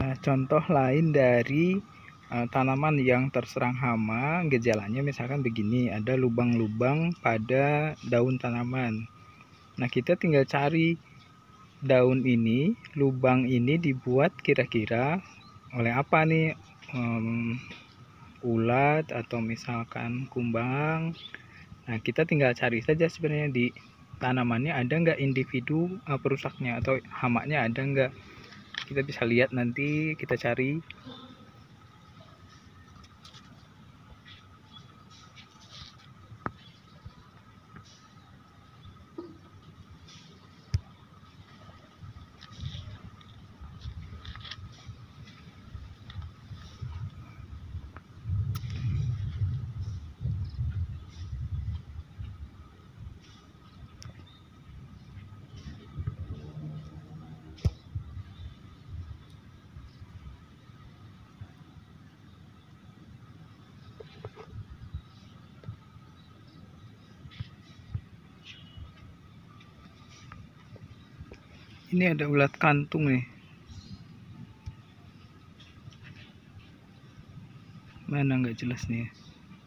Nah, contoh lain dari tanaman yang terserang hama, gejalanya misalkan begini, ada lubang-lubang pada daun tanaman. Nah, kita tinggal cari daun ini, lubang ini dibuat kira-kira oleh apa nih? Ulat atau misalkan kumbang. Nah, kita tinggal cari saja sebenarnya di tanamannya ada nggak individu perusaknya atau hamanya ada nggak. Kita bisa lihat nanti, kita cari. Ini ada ulat kantung nih. Mana nggak jelas nih.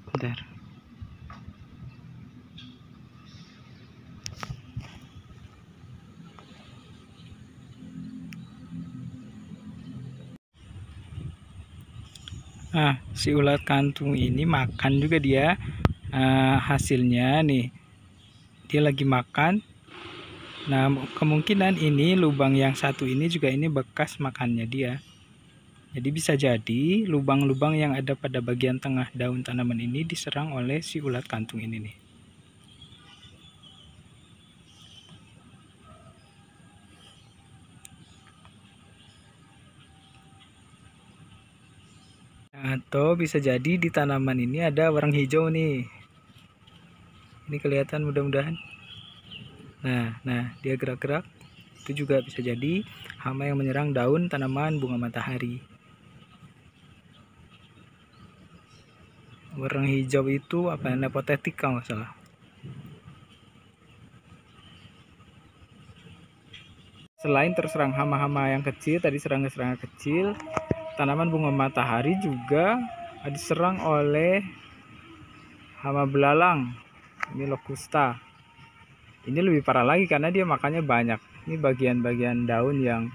Bentar. Nah, si ulat kantung ini makan juga dia. Hasilnya nih, dia lagi makan. Nah, kemungkinan ini lubang yang satu ini juga ini bekas makannya dia. Jadi bisa jadi lubang-lubang yang ada pada bagian tengah daun tanaman ini diserang oleh si ulat kantung ini nih. Atau bisa jadi di tanaman ini ada warang hijau nih. Ini kelihatan mudah-mudahan. Nah, dia gerak-gerak. Itu juga bisa jadi hama yang menyerang daun tanaman bunga matahari. Warna hijau itu apa? Nepotetik kalau nggak salah. Selain terserang hama-hama yang kecil, tadi serangga-serangga kecil, tanaman bunga matahari juga diserang oleh hama belalang. Ini locusta. Ini lebih parah lagi karena dia makannya banyak. Ini bagian-bagian daun yang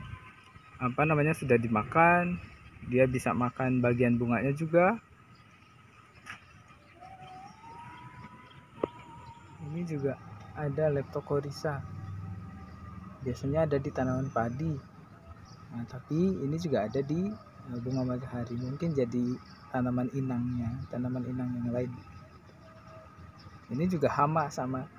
sudah dimakan. Dia bisa makan bagian bunganya juga. Ini juga ada Leptocoryza. Biasanya ada di tanaman padi. Nah, tapi ini juga ada di bunga matahari. Mungkin jadi tanaman inangnya, tanaman inang yang lain. Ini juga hama sama.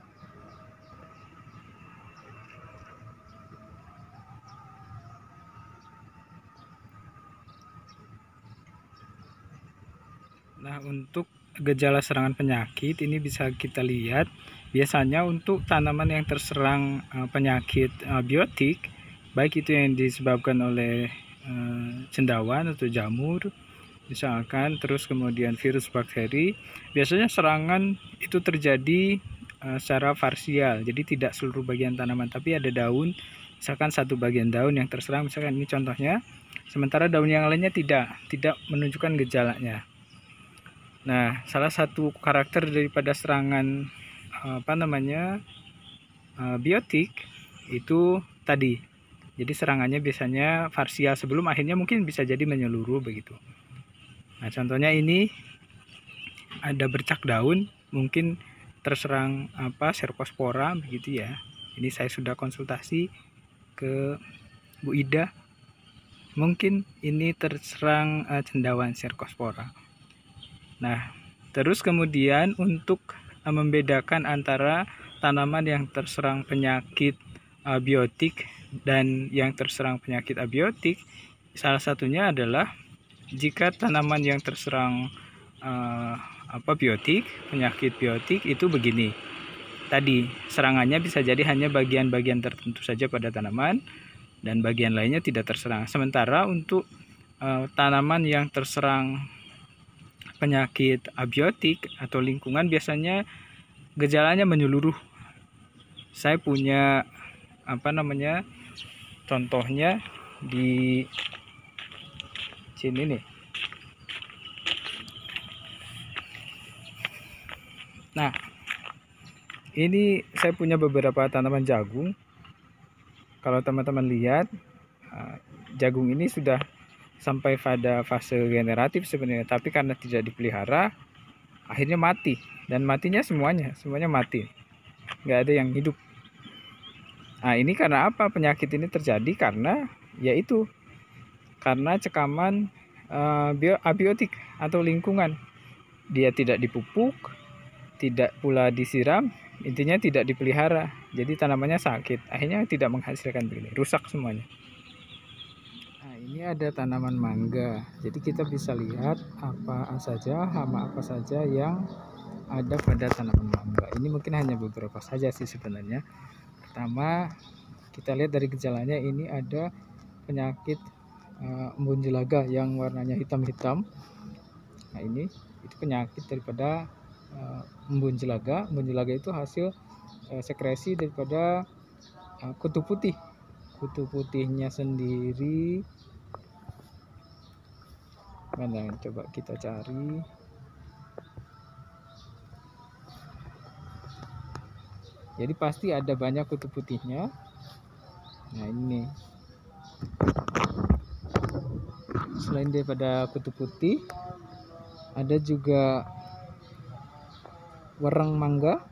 Nah, untuk gejala serangan penyakit ini bisa kita lihat biasanya untuk tanaman yang terserang penyakit biotik, baik itu yang disebabkan oleh cendawan atau jamur misalkan, terus kemudian virus bakteri, biasanya serangan itu terjadi secara parsial, jadi tidak seluruh bagian tanaman, tapi ada daun, misalkan satu bagian daun yang terserang, misalkan ini contohnya, sementara daun yang lainnya tidak menunjukkan gejalanya. Nah, salah satu karakter daripada serangan biotik itu tadi. Jadi serangannya biasanya parsial sebelum akhirnya mungkin bisa jadi menyeluruh begitu. Nah, contohnya ini ada bercak daun, mungkin terserang Cercospora begitu ya. Ini saya sudah konsultasi ke Bu Ida. Mungkin ini terserang cendawan Cercospora. Nah, terus kemudian untuk membedakan antara tanaman yang terserang penyakit biotik dan yang terserang penyakit abiotik, salah satunya adalah jika tanaman yang terserang biotik, penyakit biotik itu begini. Tadi serangannya bisa jadi hanya bagian-bagian tertentu saja pada tanaman dan bagian lainnya tidak terserang. Sementara untuk tanaman yang terserang penyakit abiotik atau lingkungan biasanya gejalanya menyeluruh. Saya punya contohnya di licin ini. Nah, ini saya punya beberapa tanaman jagung. Kalau teman-teman lihat, jagung ini sudah sampai pada fase generatif sebenarnya, tapi karena tidak dipelihara, akhirnya mati. Dan matinya semuanya mati, nggak ada yang hidup. Nah, ini karena apa penyakit ini terjadi? Karena yaitu karena cekaman abiotik atau lingkungan. Dia tidak dipupuk, tidak pula disiram, intinya tidak dipelihara. Jadi tanamannya sakit, akhirnya tidak menghasilkan begini, rusak semuanya. Nah, ini ada tanaman mangga. Jadi kita bisa lihat apa saja, hama apa saja yang ada pada tanaman mangga. Ini mungkin hanya beberapa saja sih sebenarnya. Pertama, kita lihat dari gejalanya, ini ada penyakit embun jelaga yang warnanya hitam-hitam. Nah, ini itu penyakit daripada embun jelaga. Embun jelaga itu hasil sekresi daripada kutu putih. Kutu putihnya sendiri mana, coba kita cari. Jadi pasti ada banyak kutu putihnya. Nah, ini selain daripada kutu putih, ada juga wereng mangga.